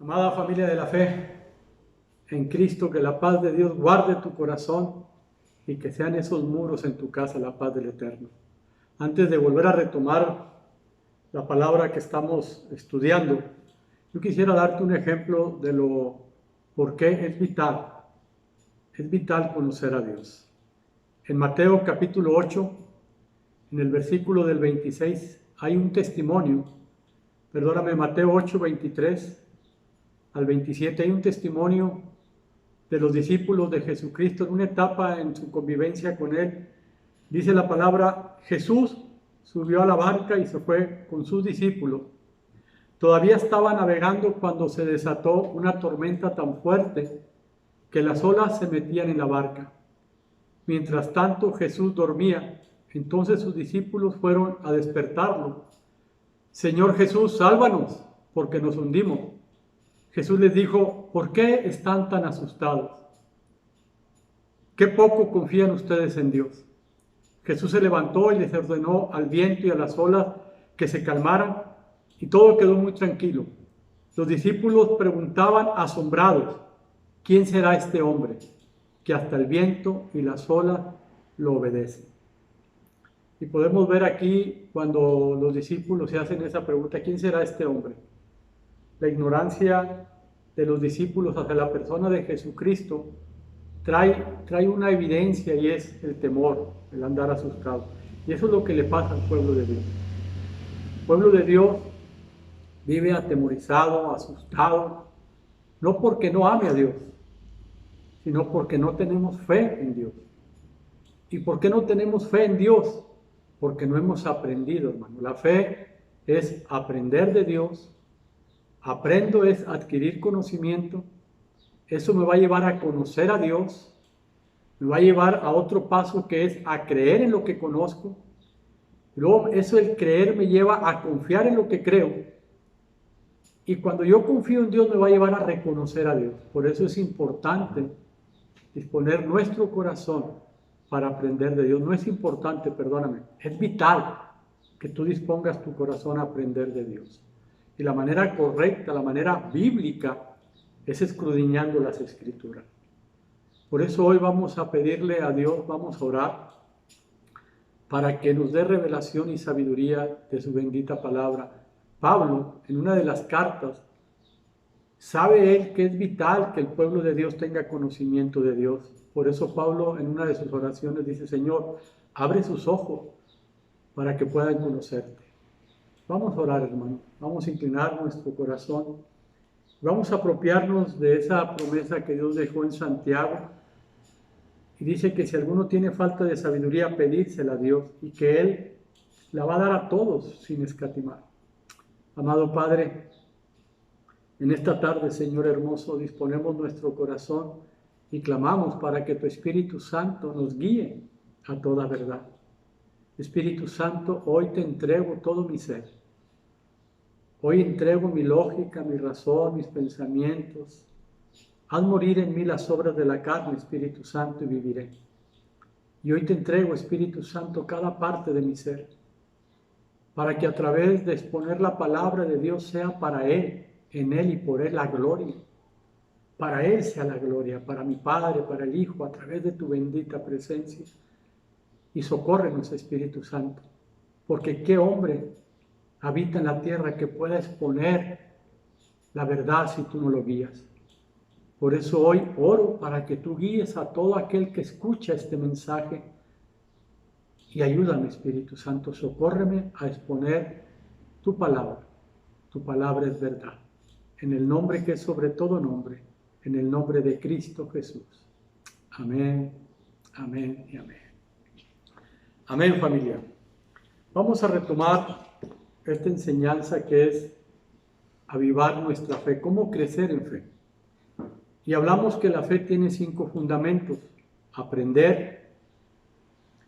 Amada familia de la fe, en Cristo, que la paz de Dios guarde tu corazón y que sean esos muros en tu casa la paz del Eterno. Antes de volver a retomar la palabra que estamos estudiando, yo quisiera darte un ejemplo de por qué es vital conocer a Dios. En Mateo capítulo 8, en el versículo del 26, hay un testimonio, Mateo 8, 23 al 27, hay un testimonio de los discípulos de Jesucristo en una etapa en su convivencia con Él. Dice la palabra, Jesús subió a la barca y se fue con sus discípulos. Todavía estaba navegando cuando se desató una tormenta tan fuerte que las olas se metían en la barca. Mientras tanto Jesús dormía. Entonces sus discípulos fueron a despertarlo. Señor Jesús, sálvanos, porque nos hundimos. Jesús les dijo, ¿por qué están tan asustados? ¿Qué poco confían ustedes en Dios? Jesús se levantó y les ordenó al viento y a las olas que se calmaran y todo quedó muy tranquilo. Los discípulos preguntaban asombrados, ¿quién será este hombre que hasta el viento y las olas lo obedecen? Y podemos ver aquí cuando los discípulos se hacen esa pregunta, ¿quién será este hombre? La ignorancia de los discípulos hacia la persona de Jesucristo trae una evidencia y es el temor, el andar asustado. Y eso es lo que le pasa al pueblo de Dios. El pueblo de Dios vive atemorizado, asustado, no porque no ame a Dios, sino porque no tenemos fe en Dios. ¿Y por qué no tenemos fe en Dios? Porque no hemos aprendido, hermano. La fe es aprender de Dios. Aprendo es adquirir conocimiento. Eso me va a llevar a conocer a Dios. Me va a llevar a otro paso que es a creer en lo que conozco. Luego eso, el creer, me lleva a confiar en lo que creo. Y cuando yo confío en Dios me va a llevar a reconocer a Dios. Por eso es importante disponer nuestro corazón para aprender de Dios. No es importante, perdóname, es vital que tú dispongas tu corazón a aprender de Dios. Y la manera correcta, la manera bíblica, es escudriñando las Escrituras. Por eso hoy vamos a pedirle a Dios, vamos a orar, para que nos dé revelación y sabiduría de su bendita palabra. Pablo, en una de las cartas, sabe él que es vital que el pueblo de Dios tenga conocimiento de Dios. Por eso Pablo en una de sus oraciones dice, Señor, abre sus ojos para que puedan conocerte. Vamos a orar, hermano. Vamos a inclinar nuestro corazón. Vamos a apropiarnos de esa promesa que Dios dejó en Santiago. Y dice que si alguno tiene falta de sabiduría, pedírsela a Dios y que Él la va a dar a todos sin escatimar. Amado Padre, en esta tarde, Señor hermoso, disponemos nuestro corazón y clamamos para que tu Espíritu Santo nos guíe a toda verdad. Espíritu Santo, hoy te entrego todo mi ser. Hoy entrego mi lógica, mi razón, mis pensamientos. Haz morir en mí las obras de la carne, Espíritu Santo, y viviré. Y hoy te entrego, Espíritu Santo, cada parte de mi ser, para que a través de exponer la palabra de Dios sea para Él, en Él y por Él la gloria. Para Él sea la gloria, para mi Padre, para el Hijo, a través de tu bendita presencia. Y socórrenos, Espíritu Santo, porque qué hombre habita en la tierra que pueda exponer la verdad si tú no lo guías. Por eso hoy oro para que tú guíes a todo aquel que escucha este mensaje y ayúdame, Espíritu Santo, socórreme a exponer tu palabra. Tu palabra es verdad. En el nombre que es sobre todo nombre, en el nombre de Cristo Jesús. Amén, amén y amén. Amén, familia. Vamos a retomar esta enseñanza que es avivar nuestra fe, cómo crecer en fe. Y hablamos que la fe tiene 5 fundamentos: aprender,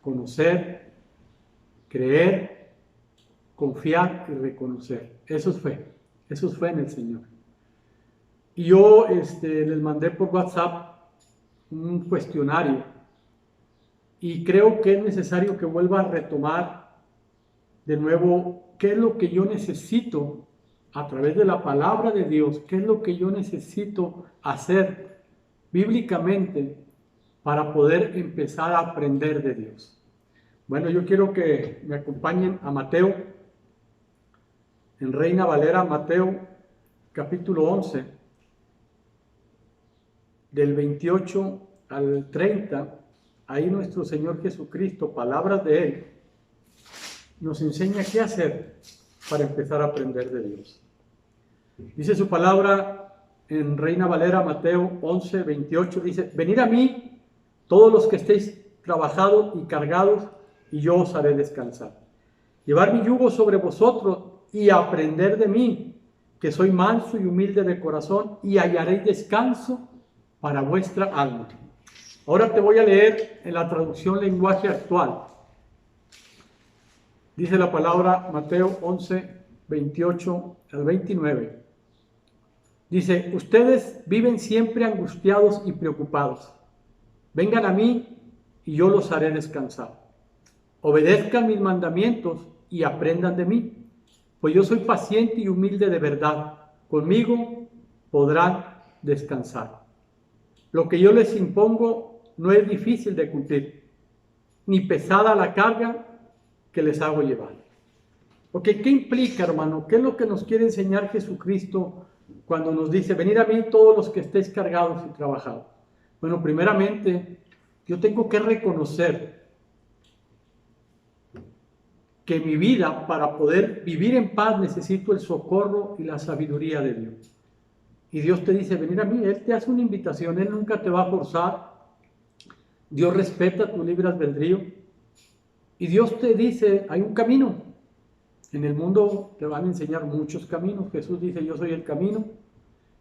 conocer, creer, confiar y reconocer. Eso es fe en el Señor. Y yo les mandé por WhatsApp un cuestionario y creo que es necesario que vuelva a retomar de nuevo qué es lo que yo necesito a través de la palabra de Dios, qué es lo que yo necesito hacer bíblicamente para poder empezar a aprender de Dios. Bueno, yo quiero que me acompañen a Mateo, en Reina Valera, Mateo capítulo 11, del 28 al 30, ahí nuestro Señor Jesucristo, palabras de Él, nos enseña qué hacer para empezar a aprender de Dios. Dice su palabra en Reina Valera, Mateo 11, 28, dice: venid a mí todos los que estéis trabajados y cargados, y yo os haré descansar. Llevar mi yugo sobre vosotros y aprender de mí, que soy manso y humilde de corazón, y hallaréis descanso para vuestra alma. Ahora te voy a leer en la traducción lenguaje actual. Dice la palabra Mateo 11, 28 al 29. Dice: ustedes viven siempre angustiados y preocupados. Vengan a mí y yo los haré descansar. Obedezcan mis mandamientos y aprendan de mí, pues yo soy paciente y humilde de verdad. Conmigo podrán descansar. Lo que yo les impongo no es difícil de cumplir, ni pesada la carga que les hago llevar. Porque ¿qué implica, hermano? ¿Qué es lo que nos quiere enseñar Jesucristo cuando nos dice: venid a mí todos los que estéis cargados y trabajados? Bueno, primeramente, yo tengo que reconocer que mi vida, para poder vivir en paz, necesito el socorro y la sabiduría de Dios. Y Dios te dice: venid a mí. Él te hace una invitación, Él nunca te va a forzar. Dios respeta tu libre albedrío. Y Dios te dice: hay un camino. En el mundo te van a enseñar muchos caminos. Jesús dice: yo soy el camino,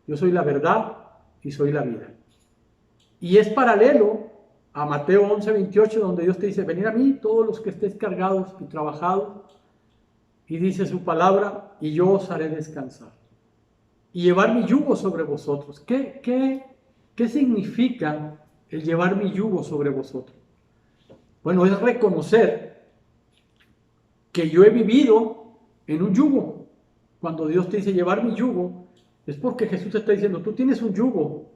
yo soy la verdad y soy la vida. Y es paralelo a Mateo 11, 28, donde Dios te dice: venid a mí todos los que estéis cargados y trabajados. Y dice su palabra: y yo os haré descansar. Y llevar mi yugo sobre vosotros. ¿Qué significa el llevar mi yugo sobre vosotros? Bueno, es reconocer que yo he vivido en un yugo. Cuando Dios te dice llevar mi yugo, es porque Jesús te está diciendo: tú tienes un yugo.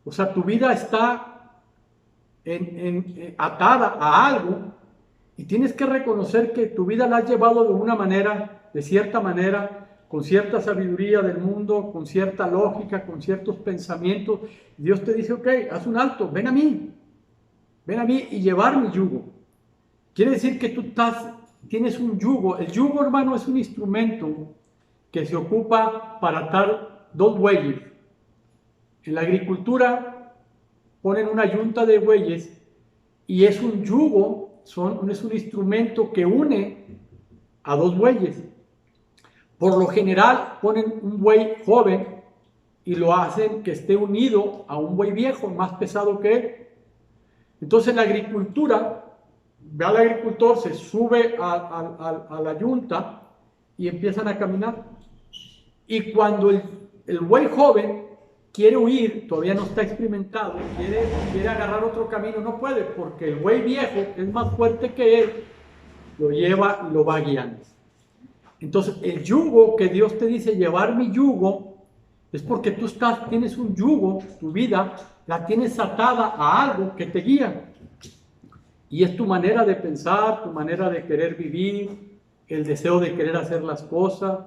O sea, tu vida está atada a algo, y tienes que reconocer que tu vida la has llevado de una manera, de cierta manera, con cierta sabiduría del mundo, con cierta lógica, con ciertos pensamientos. Dios te dice: ok, haz un alto, ven a mí y llevar mi yugo. Quiere decir que tú tienes un yugo. El yugo, hermano, es un instrumento que se ocupa para atar dos bueyes. En la agricultura ponen una yunta de bueyes y es un yugo, es un instrumento que une a dos bueyes. Por lo general ponen un buey joven y lo hacen que esté unido a un buey viejo, más pesado que él. Entonces en la agricultura, ve al agricultor, se sube a la yunta y empiezan a caminar. Y cuando el buey joven quiere huir, todavía no está experimentado, quiere agarrar otro camino, no puede, porque el buey viejo, que es más fuerte que él, lo lleva y lo va guiando. Entonces, el yugo que Dios te dice, llevar mi yugo, es porque tú tienes un yugo, tu vida la tienes atada a algo que te guía. Y es tu manera de pensar, tu manera de querer vivir, el deseo de querer hacer las cosas.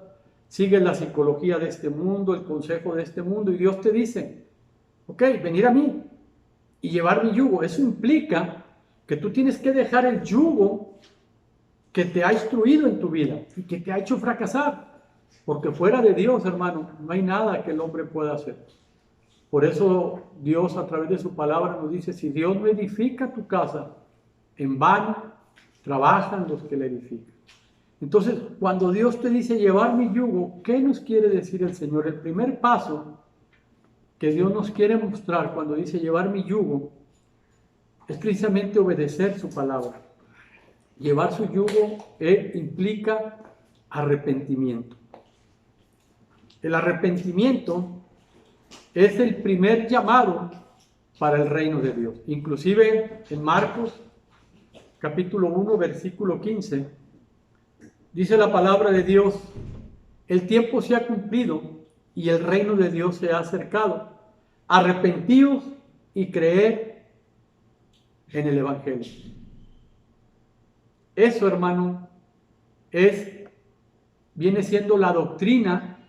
Sigue la psicología de este mundo, el consejo de este mundo, y Dios te dice: ok, venir a mí y llevar mi yugo. Eso implica que tú tienes que dejar el yugo que te ha instruido en tu vida y que te ha hecho fracasar, porque fuera de Dios, hermano, no hay nada que el hombre pueda hacer. Por eso Dios, a través de su palabra, nos dice: si Dios no edifica tu casa, en vano trabajan los que la edifican. Entonces, cuando Dios te dice llevar mi yugo, ¿qué nos quiere decir el Señor? El primer paso que Dios nos quiere mostrar cuando dice llevar mi yugo es precisamente obedecer su palabra. Llevar su yugo implica arrepentimiento. El arrepentimiento es el primer llamado para el reino de Dios. Inclusive en Marcos capítulo 1, versículo 15, dice la palabra de Dios: el tiempo se ha cumplido y el reino de Dios se ha acercado. Arrepentíos y creed en el Evangelio. Eso, hermano, viene siendo la doctrina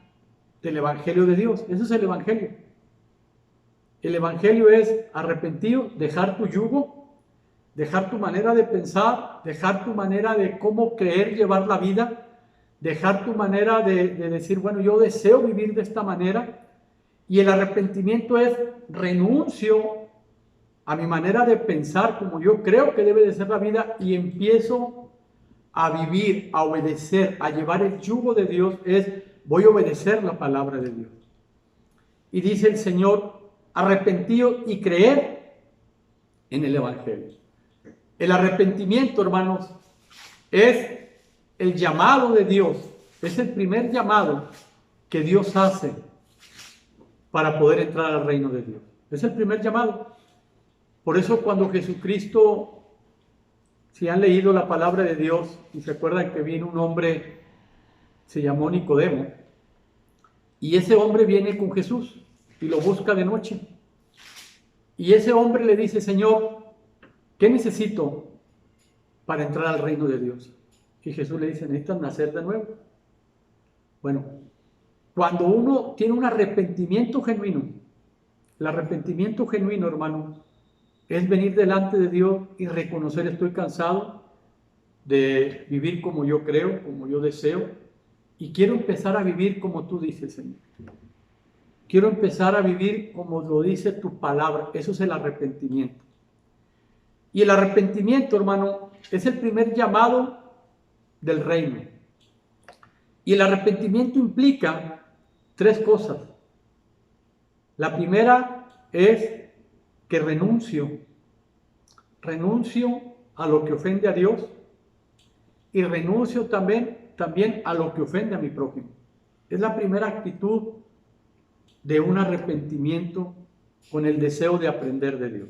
del Evangelio de Dios. Eso es el Evangelio. El Evangelio es arrepentido, dejar tu yugo, dejar tu manera de pensar, dejar tu manera de cómo creer llevar la vida, dejar tu manera de decir, bueno, yo deseo vivir de esta manera. Y el arrepentimiento es renuncio a mi manera de pensar como yo creo que debe de ser la vida y empiezo a vivir, a obedecer, a llevar el yugo de Dios. Voy a obedecer la palabra de Dios. Y dice el Señor, arrepentíos y creed en el Evangelio. El arrepentimiento, hermanos, es el llamado de Dios. Es el primer llamado que Dios hace para poder entrar al reino de Dios. Es el primer llamado. Por eso cuando Jesucristo, si han leído la palabra de Dios y se acuerdan que vino un hombre, se llamó Nicodemo, y ese hombre viene con Jesús y lo busca de noche. Y ese hombre le dice, Señor, ¿qué necesito para entrar al reino de Dios? Y Jesús le dice, necesitas nacer de nuevo. Bueno, cuando uno tiene un arrepentimiento genuino, el arrepentimiento genuino, hermano, es venir delante de Dios y reconocer, estoy cansado de vivir como yo creo, como yo deseo, y quiero empezar a vivir como tú dices, Señor. Quiero empezar a vivir como lo dice tu palabra. Eso es el arrepentimiento. Y el arrepentimiento, hermano, es el primer llamado del reino. Y el arrepentimiento implica tres cosas. La primera es que renuncio a lo que ofende a Dios y renuncio también a lo que ofende a mi prójimo. Es la primera actitud de un arrepentimiento con el deseo de aprender de Dios.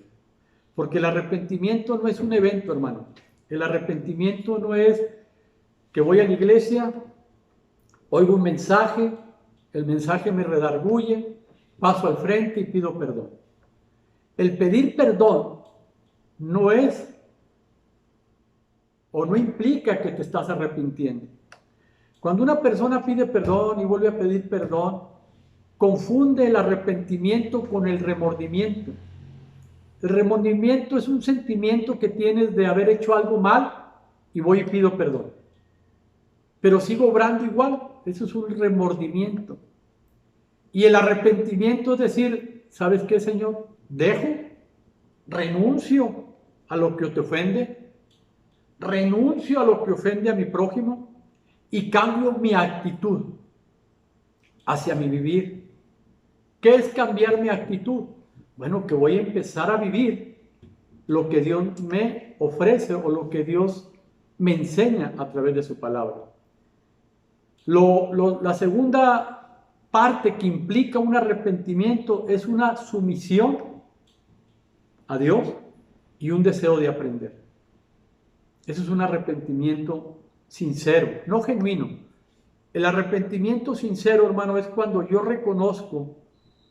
Porque el arrepentimiento no es un evento, hermano. El arrepentimiento no es que voy a la iglesia, oigo un mensaje, el mensaje me redarguye, paso al frente y pido perdón. El pedir perdón no es o no implica que te estás arrepintiendo. Cuando una persona pide perdón y vuelve a pedir perdón, confunde el arrepentimiento con el remordimiento. El remordimiento es un sentimiento que tienes de haber hecho algo mal y voy y pido perdón. Pero sigo obrando igual, eso es un remordimiento. Y el arrepentimiento es decir, ¿sabes qué, Señor? Renuncio a lo que te ofende, renuncio a lo que ofende a mi prójimo y cambio mi actitud hacia mi vivir. ¿Qué es cambiar mi actitud? Bueno, que voy a empezar a vivir lo que Dios me ofrece o lo que Dios me enseña a través de su palabra. La segunda parte que implica un arrepentimiento es una sumisión a Dios y un deseo de aprender. Eso es un arrepentimiento sincero, no genuino. El arrepentimiento sincero, hermano, es cuando yo reconozco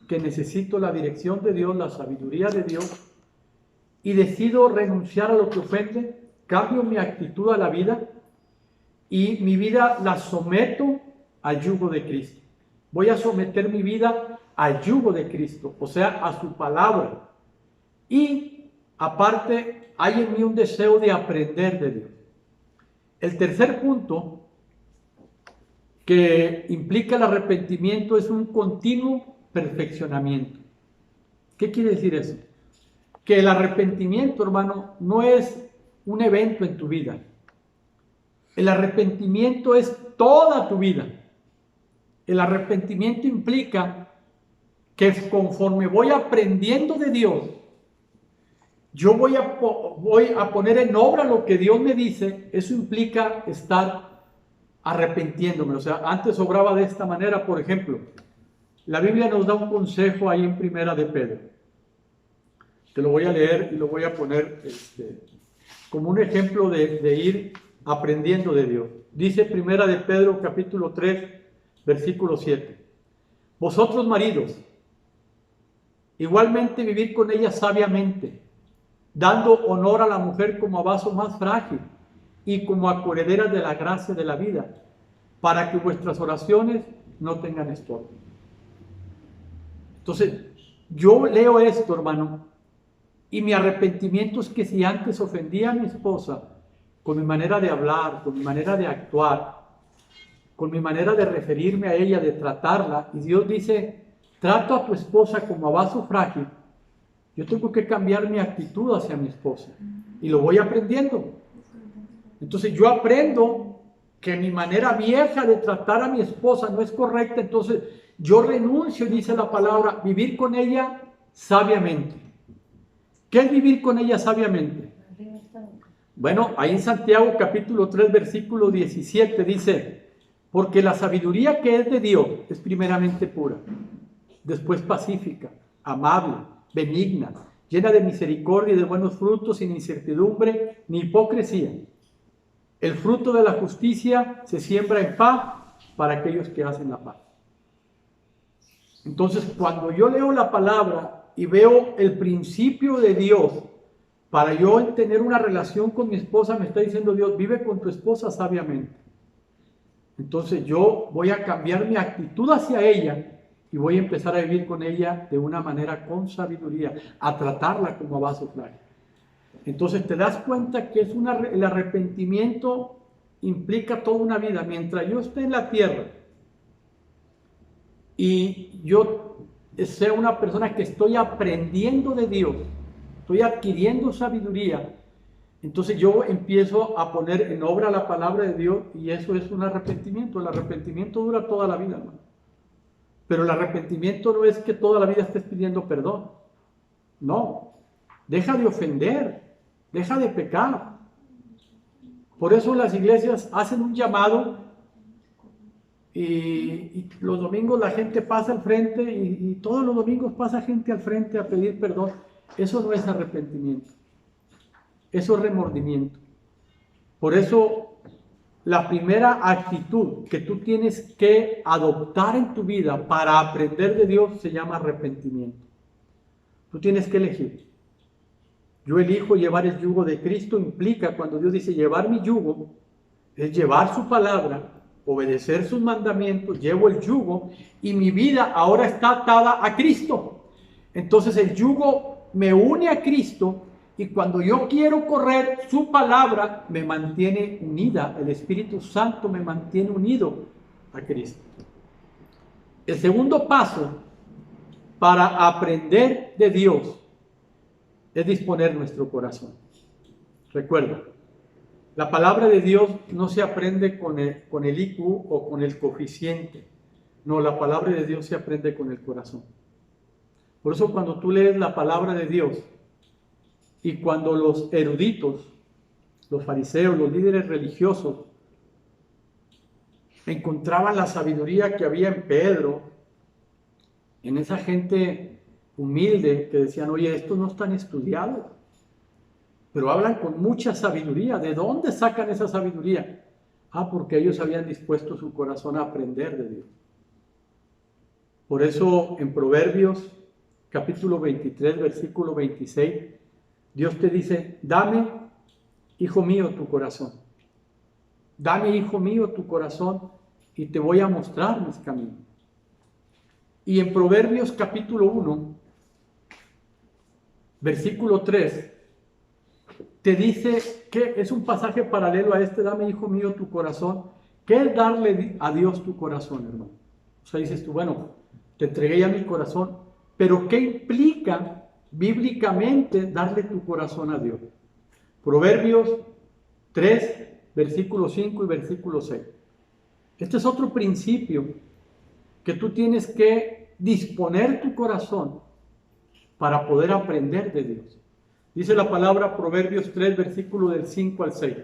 que necesito la dirección de Dios, la sabiduría de Dios, y decido renunciar a lo que ofende, cambio mi actitud a la vida y mi vida la someto al yugo de Cristo. Voy a someter mi vida al yugo de Cristo, o sea, a su palabra. Y aparte, hay en mí un deseo de aprender de Dios. El tercer punto que implica el arrepentimiento es un continuo perfeccionamiento. ¿Qué quiere decir eso? Que el arrepentimiento, hermano, no es un evento en tu vida. El arrepentimiento es toda tu vida. El arrepentimiento implica que conforme voy aprendiendo de Dios, yo voy a poner en obra lo que Dios me dice. Eso implica estar arrepintiéndome. O sea, antes obraba de esta manera, por ejemplo. La Biblia nos da un consejo ahí en Primera de Pedro. Te lo voy a leer y lo voy a poner como un ejemplo de ir aprendiendo de Dios. Dice Primera de Pedro capítulo 3, versículo 7. Vosotros maridos, igualmente vivid con ella sabiamente, dando honor a la mujer como a vaso más frágil y como a coheredera de la gracia de la vida, para que vuestras oraciones no tengan estorbo. Entonces, yo leo esto, hermano, y mi arrepentimiento es que si antes ofendía a mi esposa con mi manera de hablar, con mi manera de actuar, con mi manera de referirme a ella, de tratarla, y Dios dice, trato a tu esposa como a vaso frágil, yo tengo que cambiar mi actitud hacia mi esposa, y lo voy aprendiendo. Entonces yo aprendo que mi manera vieja de tratar a mi esposa no es correcta, entonces yo renuncio, dice la palabra, vivir con ella sabiamente. ¿Qué es vivir con ella sabiamente? Bueno, ahí en Santiago capítulo 3, versículo 17 dice, porque la sabiduría que es de Dios es primeramente pura, después pacífica, amable, benigna, llena de misericordia y de buenos frutos, sin incertidumbre ni hipocresía. El fruto de la justicia se siembra en paz para aquellos que hacen la paz. Entonces, cuando yo leo la palabra y veo el principio de Dios para yo tener una relación con mi esposa, me está diciendo Dios, vive con tu esposa sabiamente. Entonces yo voy a cambiar mi actitud hacia ella y voy a empezar a vivir con ella de una manera con sabiduría, a tratarla como a vaso frágil. Entonces te das cuenta que el arrepentimiento implica toda una vida. Mientras yo esté en la tierra y yo sea una persona que estoy aprendiendo de Dios, estoy adquiriendo sabiduría, entonces yo empiezo a poner en obra la palabra de Dios y eso es un arrepentimiento. El arrepentimiento dura toda la vida, hermano. Pero el arrepentimiento no es que toda la vida estés pidiendo perdón. No, deja de ofender, deja de pecar. Por eso las iglesias hacen un llamado y los domingos la gente pasa al frente y todos los domingos pasa gente al frente a pedir perdón. Eso no es arrepentimiento, eso es remordimiento. Por eso la primera actitud que tú tienes que adoptar en tu vida para aprender de Dios se llama arrepentimiento. Tú tienes que elegir. Yo elijo llevar el yugo de Cristo, implica cuando Dios dice llevar mi yugo, es llevar su palabra, obedecer sus mandamientos, llevo el yugo y mi vida ahora está atada a Cristo. Entonces el yugo me une a Cristo y cuando yo quiero correr, su palabra me mantiene unida, el Espíritu Santo me mantiene unido a Cristo. El segundo paso para aprender de Dios es disponer nuestro corazón. Recuerda, la palabra de Dios no se aprende con el IQ o con el coeficiente. No, la palabra de Dios se aprende con el corazón. Por eso cuando tú lees la palabra de Dios y cuando los eruditos, los fariseos, los líderes religiosos encontraban la sabiduría que había en Pedro, en esa gente humilde que decían, oye, estos no están estudiados, pero hablan con mucha sabiduría. ¿De dónde sacan esa sabiduría? Porque ellos habían dispuesto su corazón a aprender de Dios. Por eso en Proverbios capítulo 23, versículo 26, Dios te dice, dame, hijo mío, tu corazón. Dame, hijo mío, tu corazón y te voy a mostrar mis caminos. Y en Proverbios capítulo 1, versículo 3, te dice que es un pasaje paralelo a este, dame, hijo mío, tu corazón. ¿Qué es darle a Dios tu corazón, hermano? O sea, dices tú, bueno, te entregué ya mi corazón, pero ¿qué implica bíblicamente darle tu corazón a Dios? Proverbios 3, versículo 5 y versículo 6. Este es otro principio que tú tienes que disponer tu corazón para poder aprender de Dios. Dice la palabra Proverbios 3, versículo del 5 al 6.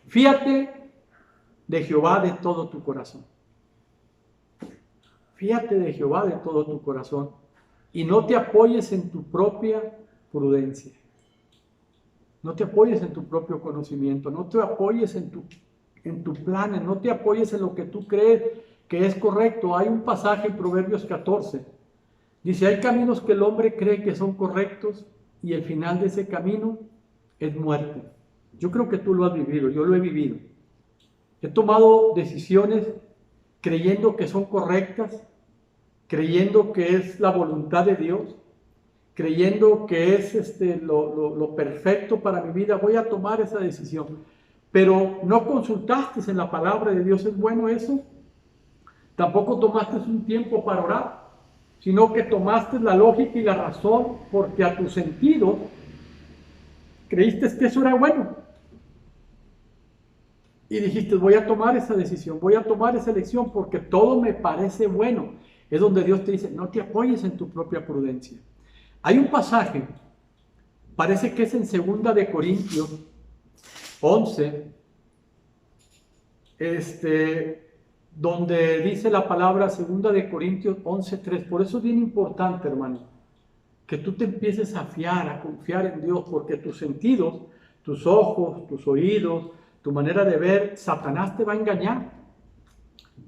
Fíate de Jehová de todo tu corazón. Fíate de Jehová de todo tu corazón y no te apoyes en tu propia prudencia. No te apoyes en tu propio conocimiento, no te apoyes en tu plan, no te apoyes en lo que tú crees que es correcto. Hay un pasaje en Proverbios 14. Dice, hay caminos que el hombre cree que son correctos y el final de ese camino es muerte. Yo creo que tú lo has vivido, yo lo he vivido. He tomado decisiones creyendo que son correctas, creyendo que es la voluntad de Dios, creyendo que es lo perfecto para mi vida. Voy a tomar esa decisión. Pero no consultaste en la palabra de Dios. ¿Es bueno eso? Tampoco tomaste un tiempo para orar, sino que tomaste la lógica y la razón porque a tu sentido creíste que eso era bueno. Y dijiste, voy a tomar esa decisión, voy a tomar esa elección porque todo me parece bueno. Es donde Dios te dice, no te apoyes en tu propia prudencia. Hay un pasaje, parece que es en 2 de Corintios 11, donde dice la palabra 2 de Corintios 11:3. Por eso es bien importante, hermano, que tú te empieces a fiar, a confiar en Dios, porque tus sentidos, tus ojos, tus oídos, tu manera de ver, Satanás te va a engañar.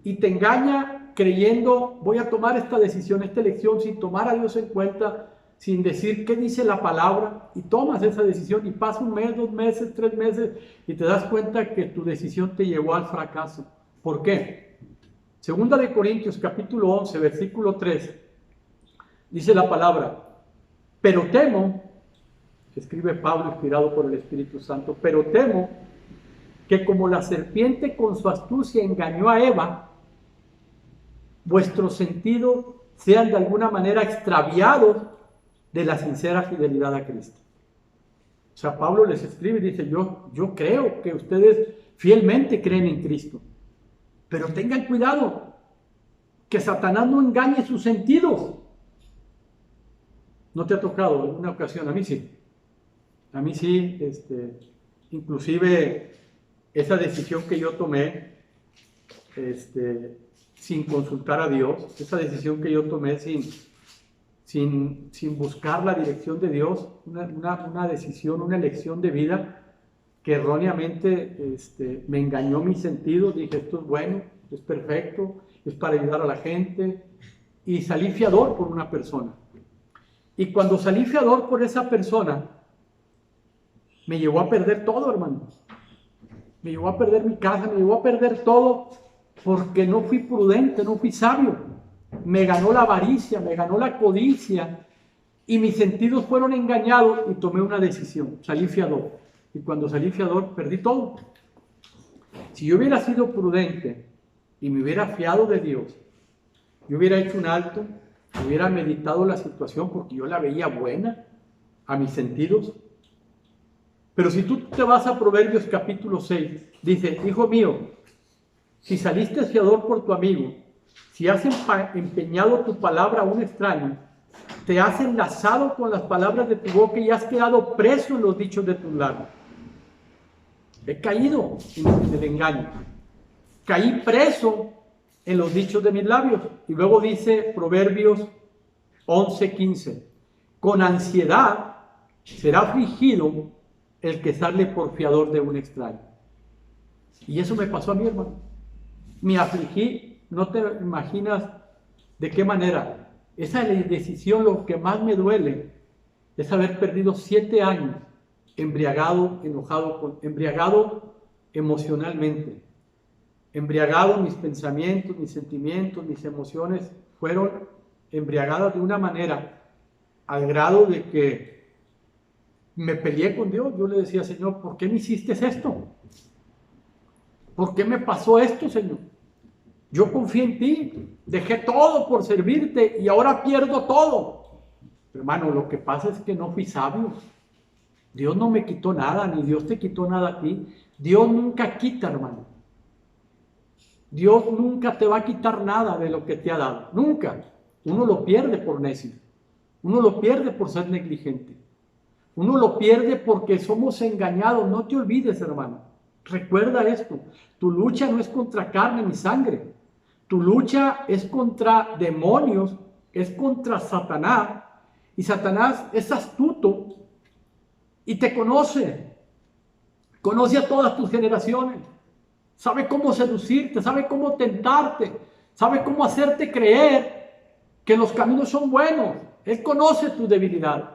Y te engaña creyendo, voy a tomar esta decisión, esta elección, sin tomar a Dios en cuenta, sin decir qué dice la palabra, y tomas esa decisión y pasa un mes, 2 meses, 3 meses, y te das cuenta que tu decisión te llevó al fracaso. ¿Por qué? 2 de Corintios capítulo 11, versículo 3, dice la palabra, pero temo, escribe Pablo inspirado por el Espíritu Santo, pero temo que como la serpiente con su astucia engañó a Eva, vuestros sentidos sean de alguna manera extraviados de la sincera fidelidad a Cristo. O sea, Pablo les escribe y dice, yo creo que ustedes fielmente creen en Cristo, pero tengan cuidado, que Satanás no engañe sus sentidos. ¿No te ha tocado en alguna ocasión? A mí sí. A mí sí, inclusive esa decisión que yo tomé, sin consultar a Dios, esa decisión que yo tomé sin buscar la dirección de Dios, una decisión, una elección de vida que erróneamente me engañó mis sentidos. Dije, esto es bueno, es perfecto, es para ayudar a la gente, y salí fiador por una persona. Y cuando salí fiador por esa persona, me llevó a perder todo, hermano. Me llevó a perder mi casa, me llevó a perder todo, porque no fui prudente, no fui sabio. Me ganó la avaricia, me ganó la codicia, y mis sentidos fueron engañados y tomé una decisión, salí fiador. Y cuando salí fiador, perdí todo. Si yo hubiera sido prudente y me hubiera fiado de Dios, yo hubiera hecho un alto, hubiera meditado la situación porque yo la veía buena a mis sentidos. Pero si tú te vas a Proverbios capítulo 6, dice, hijo mío, si saliste fiador por tu amigo, si has empeñado tu palabra a un extraño, te has enlazado con las palabras de tu boca y has quedado preso en los dichos de tus labios. He caído en el engaño. Caí preso en los dichos de mis labios. Y luego dice Proverbios 11:15, con ansiedad será afligido el que sale por fiador de un extraño. Y eso me pasó a mí, hermano. Me afligí, no te imaginas de qué manera. Esa decisión, lo que más me duele es haber perdido 7 años embriagado, embriagado emocionalmente, embriagado. Mis pensamientos, mis sentimientos, mis emociones fueron embriagadas de una manera al grado de que me peleé con Dios. Yo le decía, Señor, ¿por qué me hiciste esto? ¿Por qué me pasó esto, Señor? Yo confié en ti, dejé todo por servirte y ahora pierdo todo. Hermano, lo que pasa es que no fui sabio. Dios no me quitó nada, ni Dios te quitó nada a ti. Dios nunca quita, hermano. Dios nunca te va a quitar nada de lo que te ha dado. Nunca. Uno lo pierde por necio. Uno lo pierde por ser negligente. Uno lo pierde porque somos engañados. No te olvides, hermano. Recuerda esto. Tu lucha no es contra carne ni sangre. Tu lucha es contra demonios, es contra Satanás. Y Satanás es astuto y te conoce. Conoce a todas tus generaciones. Sabe cómo seducirte, sabe cómo tentarte, sabe cómo hacerte creer que los caminos son buenos. Él conoce tu debilidad.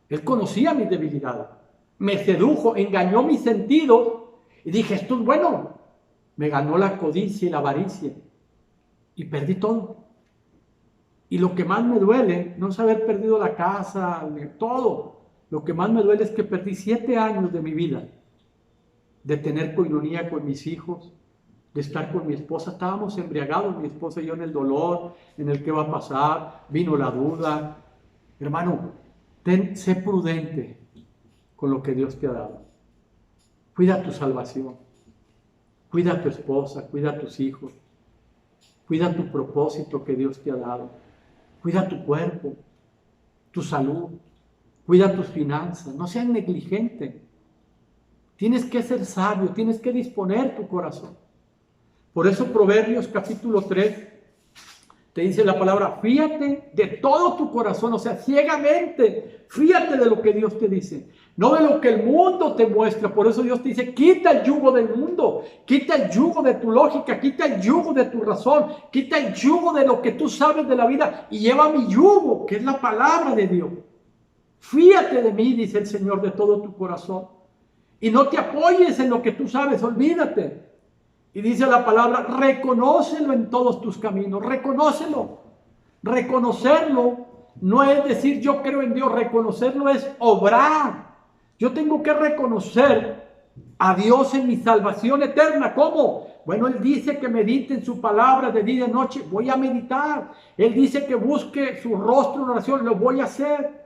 Él conocía mi debilidad. Me sedujo, engañó mis sentidos y dije, esto es bueno. Me ganó la codicia y la avaricia y perdí todo. Y lo que más me duele no es haber perdido la casa, todo. Lo que más me duele es que perdí 7 años de mi vida, de tener coinonía con mis hijos, de estar con mi esposa. Estábamos embriagados, mi esposa y yo, en el dolor, en el qué va a pasar, vino la duda. Hermano, sé prudente con lo que Dios te ha dado. Cuida tu salvación, cuida a tu esposa, cuida a tus hijos, cuida tu propósito que Dios te ha dado, cuida tu cuerpo, tu salud, cuida tus finanzas, no seas negligente. Tienes que ser sabio, tienes que disponer tu corazón. Por eso Proverbios capítulo 3 te dice la palabra, fíate de todo tu corazón, o sea, ciegamente, fíate de lo que Dios te dice, no de lo que el mundo te muestra. Por eso Dios te dice, quita el yugo del mundo, quita el yugo de tu lógica, quita el yugo de tu razón, quita el yugo de lo que tú sabes de la vida y lleva mi yugo, que es la palabra de Dios. Fíate de mí, dice el Señor, de todo tu corazón, y no te apoyes en lo que tú sabes, olvídate. Y dice la palabra, reconócelo en todos tus caminos, reconócelo. Reconocerlo no es decir yo creo en Dios, reconocerlo es obrar. Yo tengo que reconocer a Dios en mi salvación eterna. ¿Cómo? Bueno, Él dice que medite en su palabra de día y de noche, voy a meditar. Él dice que busque su rostro en oración, lo voy a hacer.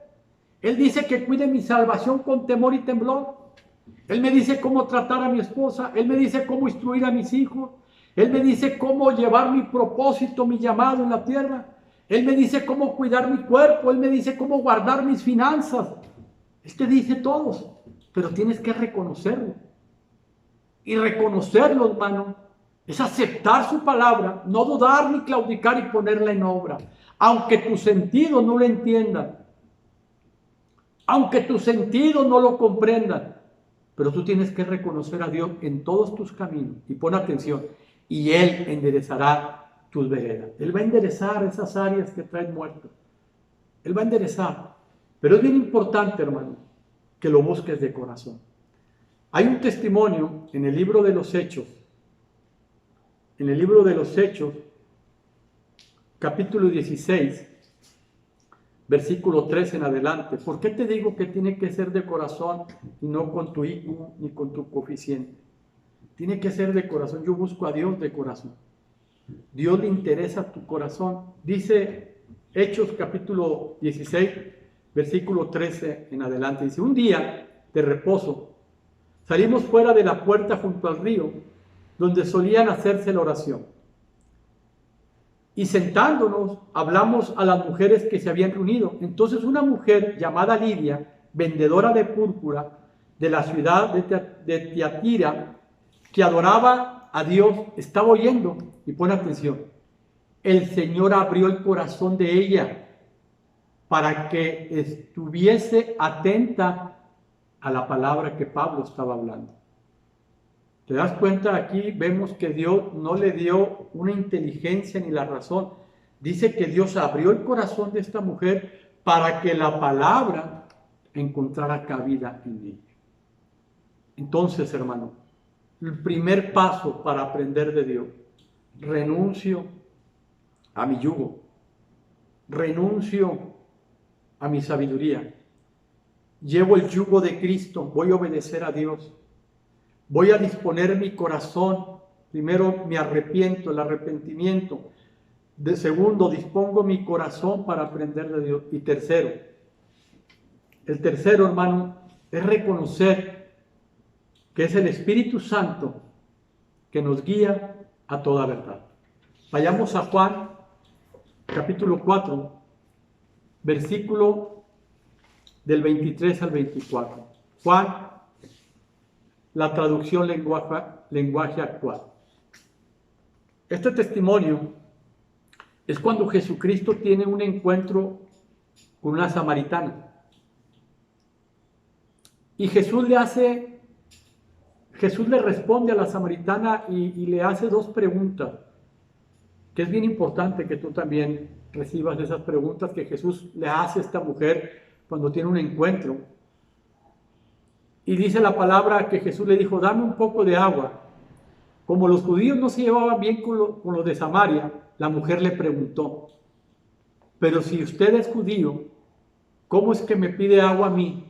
Él dice que cuide mi salvación con temor y temblor. Él me dice cómo tratar a mi esposa, Él me dice cómo instruir a mis hijos, Él me dice cómo llevar mi propósito, mi llamado en la tierra, Él me dice cómo cuidar mi cuerpo, Él me dice cómo guardar mis finanzas. Él te dice todos, pero tienes que reconocerlo. Y reconocerlo, hermano, es aceptar su palabra, no dudar ni claudicar y ponerla en obra, aunque tu sentido no lo entiendan, aunque tu sentido no lo comprendan. Pero tú tienes que reconocer a Dios en todos tus caminos. Y pon atención. Y Él enderezará tus veredas. Él va a enderezar esas áreas que traen muertos. Él va a enderezar. Pero es bien importante, hermano, que lo busques de corazón. Hay un testimonio en el libro de los Hechos. En el libro de los Hechos, capítulo 16, versículo 3 en adelante. ¿Por qué te digo que tiene que ser de corazón y no con tu IQ ni con tu coeficiente? Tiene que ser de corazón. Yo busco a Dios de corazón. Dios le interesa tu corazón. Dice Hechos capítulo 16, versículo 13 en adelante. Dice, un día de reposo salimos fuera de la puerta junto al río donde solían hacerse la oración. Y sentándonos, hablamos a las mujeres que se habían reunido. Entonces una mujer llamada Lidia, vendedora de púrpura de la ciudad de Tiatira, que adoraba a Dios, estaba oyendo. Y pon atención, el Señor abrió el corazón de ella para que estuviese atenta a la palabra que Pablo estaba hablando. ¿Te das cuenta? Aquí vemos que Dios no le dio una inteligencia ni la razón. Dice que Dios abrió el corazón de esta mujer para que la palabra encontrara cabida en ella. Entonces, hermano, el primer paso para aprender de Dios, renuncio a mi yugo, renuncio a mi sabiduría, llevo el yugo de Cristo, voy a obedecer a Dios. Voy a disponer mi corazón. Primero me arrepiento, el arrepentimiento. De segundo, dispongo mi corazón para aprender de Dios. Y tercero, el tercero, hermano, es reconocer que es el Espíritu Santo que nos guía a toda verdad. Vayamos a Juan, capítulo 4, versículo del 23 al 24. Juan, la traducción lenguaje actual. Este testimonio es cuando Jesucristo tiene un encuentro con una samaritana. Y Jesús le responde a la samaritana y le hace dos preguntas. que es bien importante que tú también recibas esas preguntas que Jesús le hace a esta mujer cuando tiene un encuentro. Y dice la palabra que Jesús le dijo, dame un poco de agua. Como los judíos no se llevaban bien con los de Samaria, la mujer le preguntó, pero si usted es judío, ¿cómo es que me pide agua a mí,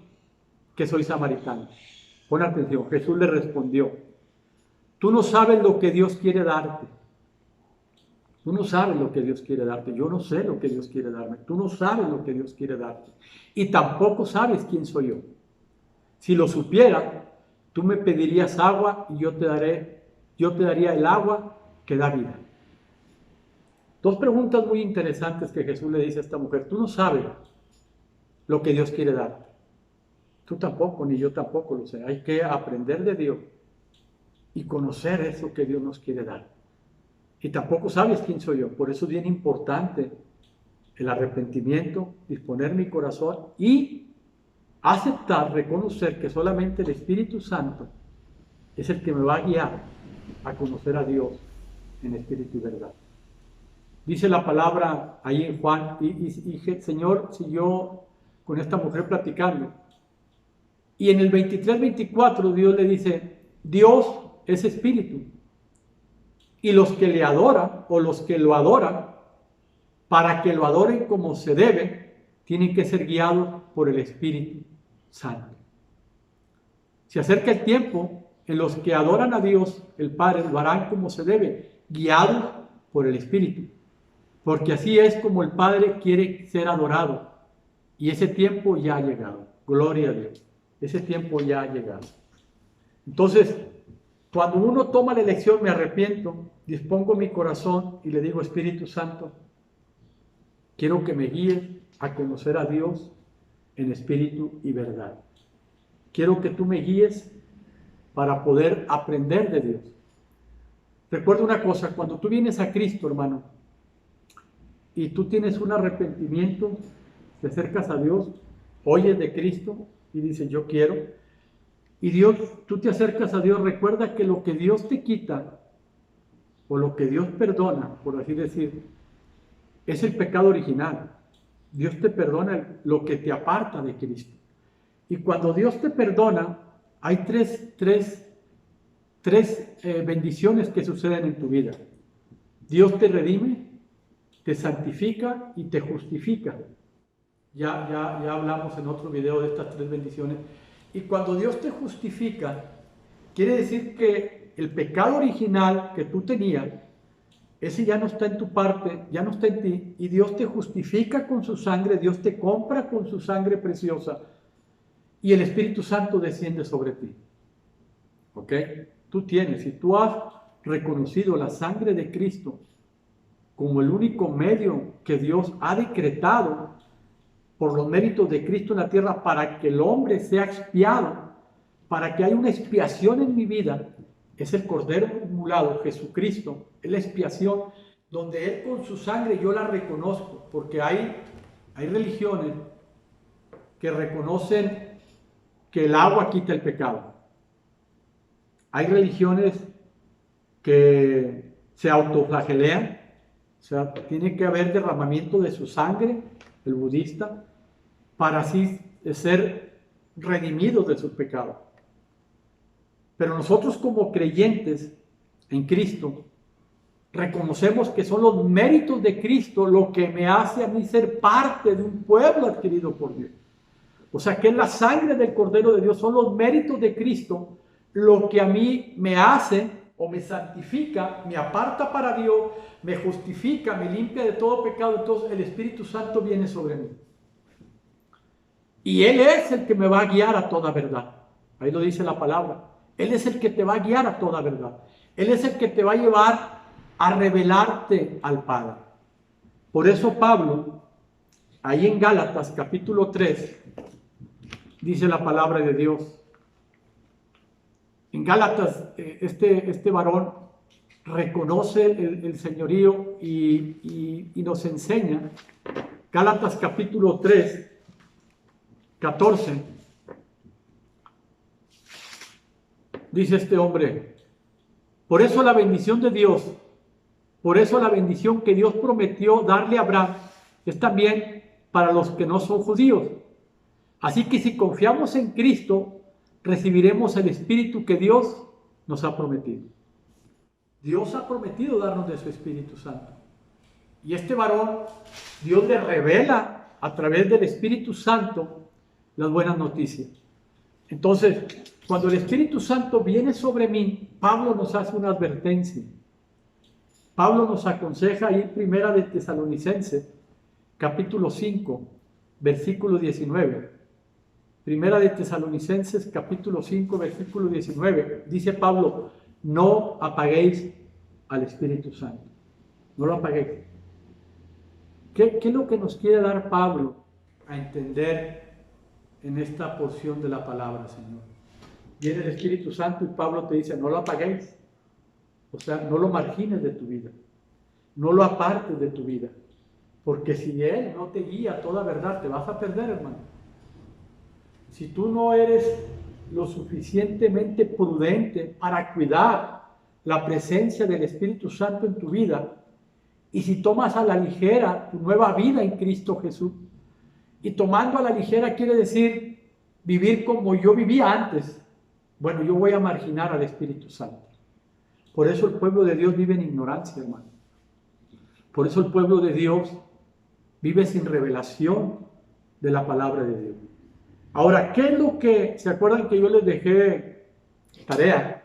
que soy samaritano? Pon atención, Jesús le respondió, tú no sabes lo que Dios quiere darte. Tú no sabes lo que Dios quiere darte. Yo no sé lo que Dios quiere darme. Tú no sabes lo que Dios quiere darte. Y tampoco sabes quién soy yo. Si lo supiera, tú me pedirías agua y yo te daría el agua que da vida. Dos preguntas muy interesantes que Jesús le dice a esta mujer. Tú no sabes lo que Dios quiere darte. Tú tampoco, ni yo tampoco lo sé. Hay que aprender de Dios y conocer eso que Dios nos quiere dar. Y tampoco sabes quién soy yo. Por eso es bien importante el arrepentimiento, disponer mi corazón y aceptar, reconocer que solamente el Espíritu Santo es el que me va a guiar a conocer a Dios en espíritu y verdad. Dice la palabra ahí en Juan, y el Señor siguió con esta mujer platicando. Y en el 23-24 Dios le dice, Dios es espíritu. Y los que le adoran, o los que lo adoran, para que lo adoren como se debe, tienen que ser guiados por el Espíritu Santo. Se acerca el tiempo en los que adoran a Dios, el Padre, lo harán como se debe, guiados por el Espíritu. Porque así es como el Padre quiere ser adorado. Y ese tiempo ya ha llegado. Gloria a Dios. Ese tiempo ya ha llegado. Entonces, cuando uno toma la elección, me arrepiento, dispongo mi corazón y le digo, Espíritu Santo, quiero que me guíes a conocer a Dios en espíritu y verdad. Quiero que tú me guíes para poder aprender de Dios. Recuerda una cosa, cuando tú vienes a Cristo, hermano, y tú tienes un arrepentimiento, te acercas a Dios, oyes de Cristo y dices, yo quiero. Y Dios, tú te acercas a Dios, recuerda que lo que Dios te quita, o lo que Dios perdona, por así decir, es el pecado original. Dios te perdona lo que te aparta de Cristo. Y cuando Dios te perdona, hay tres bendiciones que suceden en tu vida. Dios te redime, te santifica y te justifica. Ya hablamos en otro video de estas tres bendiciones. Y cuando Dios te justifica, quiere decir que el pecado original que tú tenías, ese ya no está en tu parte, ya no está en ti, y Dios te justifica con su sangre, Dios te compra con su sangre preciosa, y el Espíritu Santo desciende sobre ti. ¿Ok? Tú tienes, si tú has reconocido la sangre de Cristo como el único medio que Dios ha decretado por los méritos de Cristo en la tierra para que el hombre sea expiado, para que haya una expiación en mi vida, es el Cordero inmolado, Jesucristo, es la expiación, donde Él con su sangre yo la reconozco, porque hay religiones que reconocen que el agua quita el pecado. Hay religiones que se autoflagelean, o sea, tiene que haber derramamiento de su sangre, el budista, para así ser redimidos de sus pecados. Pero nosotros como creyentes en Cristo, reconocemos que son los méritos de Cristo lo que me hace a mí ser parte de un pueblo adquirido por Dios. O sea, que es la sangre del Cordero de Dios, son los méritos de Cristo lo que a mí me hace o me santifica, me aparta para Dios, me justifica, me limpia de todo pecado. Entonces el Espíritu Santo viene sobre mí. Y Él es el que me va a guiar a toda verdad. Ahí lo dice la palabra. Él es el que te va a guiar a toda verdad. Él es el que te va a llevar a revelarte al Padre. Por eso Pablo, ahí en Gálatas capítulo 3, dice la palabra de Dios. En Gálatas, este varón reconoce el señorío y nos enseña. Gálatas capítulo 3, 14. Dice este hombre, por eso la bendición de Dios Por eso la bendición que Dios prometió darle a Abraham es también para los que no son judíos. Así que si confiamos en Cristo, recibiremos el Espíritu que Dios nos ha prometido. Dios ha prometido darnos de su Espíritu Santo. Y este varón, Dios le revela a través del Espíritu Santo las buenas noticias. Entonces, cuando el Espíritu Santo viene sobre mí, Pablo nos hace una advertencia. Pablo nos aconseja ir primera de Tesalonicenses, capítulo 5, versículo 19. Primera de Tesalonicenses, capítulo 5, versículo 19. Dice Pablo, no apaguéis al Espíritu Santo. No lo apaguéis. ¿Qué es lo que nos quiere dar Pablo a entender en esta porción de la palabra, Señor? Viene el Espíritu Santo y Pablo te dice, no lo apaguéis. O sea, no lo margines de tu vida. No lo apartes de tu vida. Porque si Él no te guía a toda verdad, te vas a perder, hermano. Si tú no eres lo suficientemente prudente para cuidar la presencia del Espíritu Santo en tu vida, y si tomas a la ligera tu nueva vida en Cristo Jesús, y tomando a la ligera quiere decir vivir como yo vivía antes, bueno, yo voy a marginar al Espíritu Santo. Por eso el pueblo de Dios vive en ignorancia, hermano. Por eso el pueblo de Dios vive sin revelación de la palabra de Dios. Ahora, ¿qué es lo que, se acuerdan que yo les dejé tarea?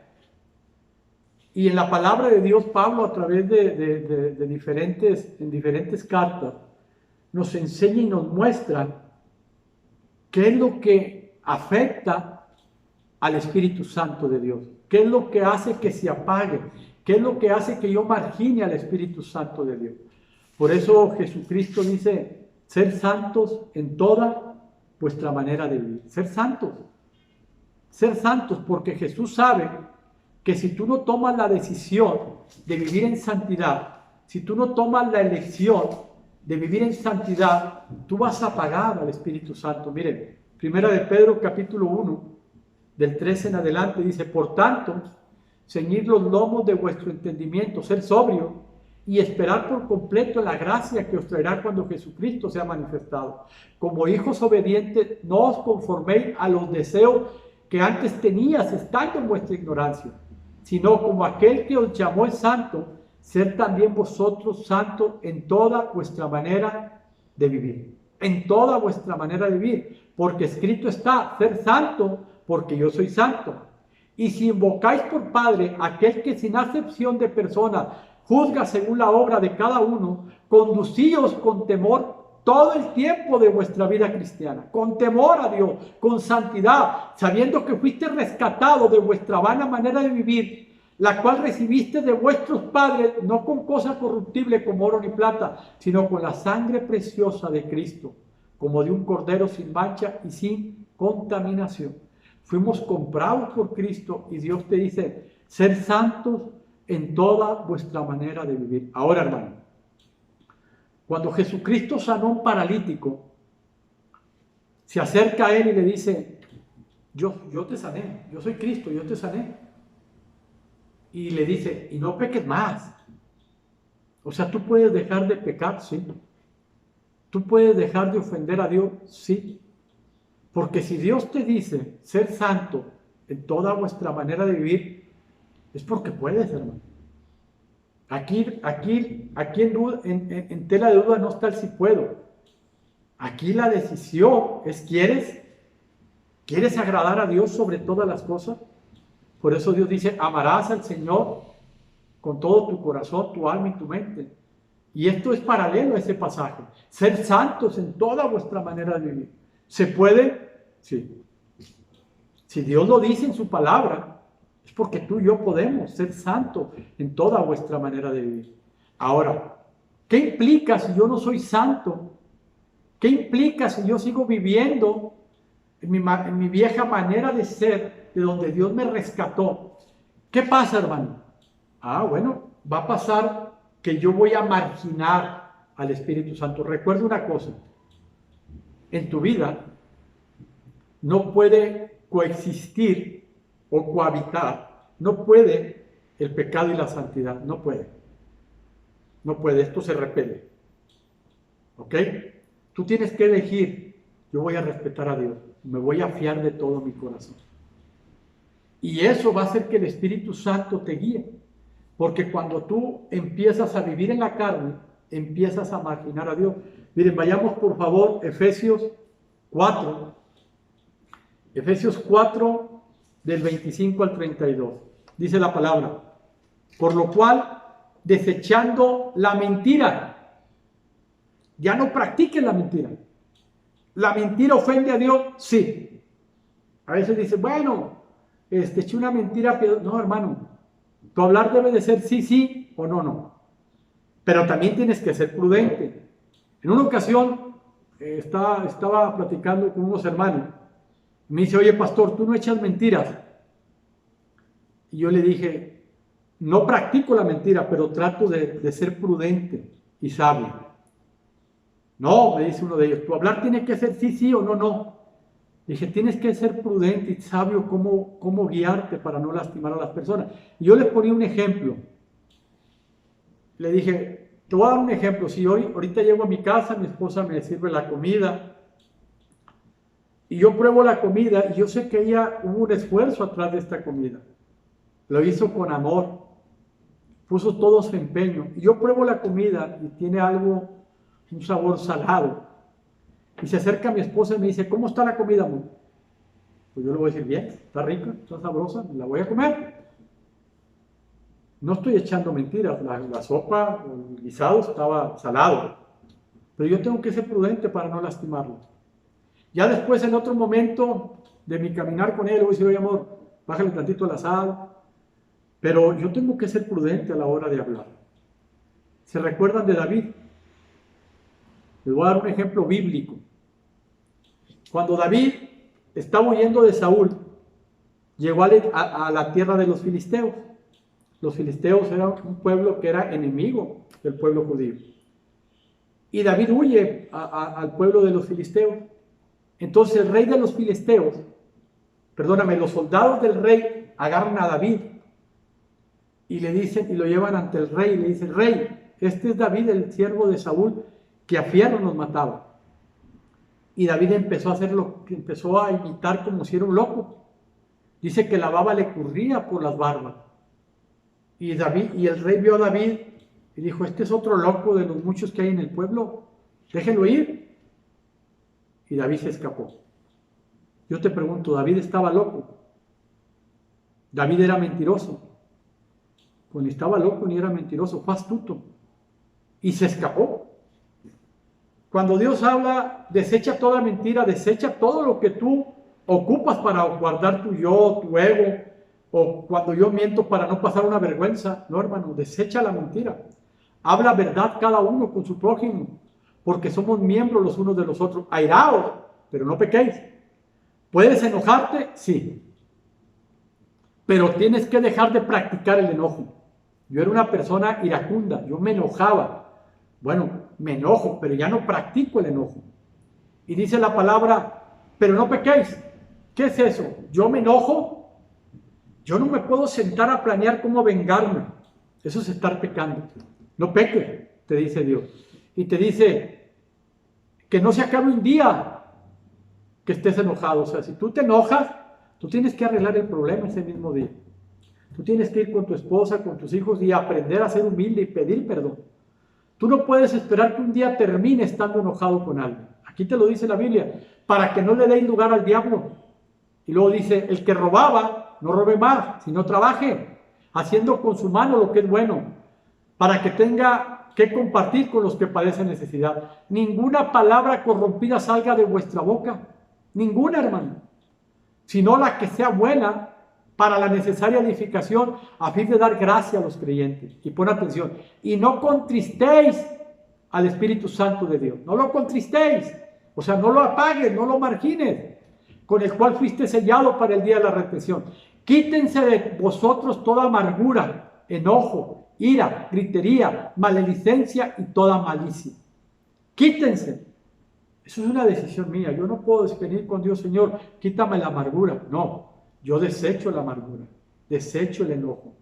Y en la palabra de Dios, Pablo, a través de diferentes cartas, nos enseña y nos muestra qué es lo que afecta al Espíritu Santo de Dios. ¿Qué es lo que hace que se apague? ¿Qué es lo que hace que yo margine al Espíritu Santo de Dios? Por eso Jesucristo dice, ser santos en toda vuestra manera de vivir. Ser santos, porque Jesús sabe que si tú no tomas la decisión de vivir en santidad, si tú no tomas la elección de vivir en santidad, tú vas a apagar al Espíritu Santo. Miren, Primera de Pedro capítulo 1, del 13 en adelante, dice, por tanto, ceñid los lomos de vuestro entendimiento, ser sobrio y esperar por completo la gracia que os traerá cuando Jesucristo sea manifestado. Como hijos obedientes, no os conforméis a los deseos que antes tenías estando en vuestra ignorancia, sino como aquel que os llamó es santo, ser también vosotros santos en toda vuestra manera de vivir. En toda vuestra manera de vivir, porque escrito está, ser santo, porque yo soy santo. Y si invocáis por Padre aquel que sin acepción de personas juzga según la obra de cada uno, conducíos con temor todo el tiempo de vuestra vida cristiana, con temor a Dios, con santidad, sabiendo que fuiste rescatado de vuestra vana manera de vivir, la cual recibiste de vuestros padres, no con cosa corruptible como oro ni plata, sino con la sangre preciosa de Cristo, como de un cordero sin mancha y sin contaminación. Fuimos comprados por Cristo y Dios te dice, ser santos en toda vuestra manera de vivir. Ahora, hermano, cuando Jesucristo sanó a un paralítico, se acerca a él y le dice, yo te sané, yo soy Cristo, yo te sané. Y le dice, y no peques más. O sea, tú puedes dejar de pecar, sí. Tú puedes dejar de ofender a Dios, sí. Porque si Dios te dice ser santo en toda vuestra manera de vivir, es porque puedes, hermano. Aquí en tela de duda no está el si puedo. Aquí la decisión es, ¿quieres agradar a Dios sobre todas las cosas? Por eso Dios dice, amarás al Señor con todo tu corazón, tu alma y tu mente. Y esto es paralelo a ese pasaje. Ser santos en toda vuestra manera de vivir. ¿Se puede? Sí. Si Dios lo dice en su palabra, es porque tú y yo podemos ser santos en toda vuestra manera de vivir. Ahora, ¿qué implica si yo no soy santo? ¿Qué implica si yo sigo viviendo en mi vieja manera de ser, de donde Dios me rescató? ¿Qué pasa, hermano? Bueno, va a pasar que yo voy a marginar al Espíritu Santo. Recuerda una cosa, en tu vida no puede coexistir o cohabitar, no puede el pecado y la santidad, no puede. No puede, esto se repele. ¿Ok? Tú tienes que elegir, yo voy a respetar a Dios, me voy a fiar de todo mi corazón. Y eso va a hacer que el Espíritu Santo te guíe. Porque cuando tú empiezas a vivir en la carne, empiezas a marginar a Dios. Miren, vayamos por favor, Efesios 4. Efesios 4, del 25 al 32. Dice la palabra: por lo cual, desechando la mentira, ya no practiquen la mentira. ¿La mentira ofende a Dios? Sí. A veces dice, bueno, eché una mentira, pero no, hermano. Tu hablar debe de ser sí, sí o no, no. Pero también tienes que ser prudente. En una ocasión estaba platicando con unos hermanos. Me dice, oye, pastor, tú no echas mentiras. Y yo le dije, no practico la mentira, pero trato de ser prudente y sabio. No, me dice uno de ellos, tu hablar tiene que ser sí, sí o no, no. Dije, tienes que ser prudente y sabio cómo guiarte para no lastimar a las personas. Y yo les ponía un ejemplo. Le dije, te voy a dar un ejemplo. Si ahorita llego a mi casa, mi esposa me sirve la comida, y yo pruebo la comida, y yo sé que ella hubo un esfuerzo atrás de esta comida. Lo hizo con amor, puso todo su empeño. Y yo pruebo la comida y tiene un sabor salado. Y se acerca mi esposa y me dice, ¿cómo está la comida, amor? Pues yo le voy a decir, bien, está rica, está sabrosa, la voy a comer. No estoy echando mentiras, la sopa, el guisado estaba salado. Pero yo tengo que ser prudente para no lastimarlo. Ya después, en otro momento de mi caminar con él, le voy a decir, oye, amor, bájale tantito la sal. Pero yo tengo que ser prudente a la hora de hablar. ¿Se recuerdan de David? Les voy a dar un ejemplo bíblico. Cuando David estaba huyendo de Saúl, llegó a la tierra de los filisteos. Los filisteos eran un pueblo que era enemigo del pueblo judío. Y David huye al pueblo de los filisteos. Entonces el rey de los filisteos, los soldados del rey agarran a David y le dicen, y lo llevan ante el rey, y le dicen, rey, este es David, el siervo de Saúl, que a fierro nos mataba. Y David empezó a imitar como si era un loco. Dice que la baba le corría por las barbas. Y el rey vio a David y dijo, este es otro loco de los muchos que hay en el pueblo, déjenlo ir. Y David se escapó. Yo te pregunto, ¿David estaba loco? ¿David era mentiroso? Pues ni estaba loco ni era mentiroso, fue astuto. Y se escapó. Cuando Dios habla, desecha toda mentira, desecha todo lo que tú ocupas para guardar tu yo, tu ego, o cuando yo miento para no pasar una vergüenza. No, hermano, desecha la mentira. Habla verdad cada uno con su prójimo, porque somos miembros los unos de los otros. Airaos, pero no pequéis. ¿Puedes enojarte? Sí. Pero tienes que dejar de practicar el enojo. Yo era una persona iracunda, yo me enojaba. Bueno, me enojo, pero ya no practico el enojo. Y dice la palabra, pero no pequéis. ¿Qué es eso? Yo me enojo, yo no me puedo sentar a planear cómo vengarme. Eso es estar pecando. No peques, te dice Dios. Y te dice que no se acabe un día que estés enojado. O sea, si tú te enojas, tú tienes que arreglar el problema ese mismo día. Tú tienes que ir con tu esposa, con tus hijos y aprender a ser humilde y pedir perdón. Tú no puedes esperar que un día termine estando enojado con alguien. Aquí te lo dice la Biblia, para que no le deis lugar al diablo. Y luego dice, el que robaba, no robe más, sino trabaje, haciendo con su mano lo que es bueno, para que tenga que compartir con los que padecen necesidad. Ninguna palabra corrompida salga de vuestra boca, ninguna, hermano, sino la que sea buena para la necesaria edificación, a fin de dar gracia a los creyentes. Y pon atención, y no contristéis al Espíritu Santo de Dios, no lo contristéis, o sea, no lo apagues, no lo margines, con el cual fuiste sellado para el día de la redención. Quítense de vosotros toda amargura, enojo, ira, gritería, maledicencia y toda malicia. Quítense. Eso es una decisión mía. Yo no puedo venir con Dios, Señor, quítame la amargura. No, yo desecho la amargura, desecho el enojo.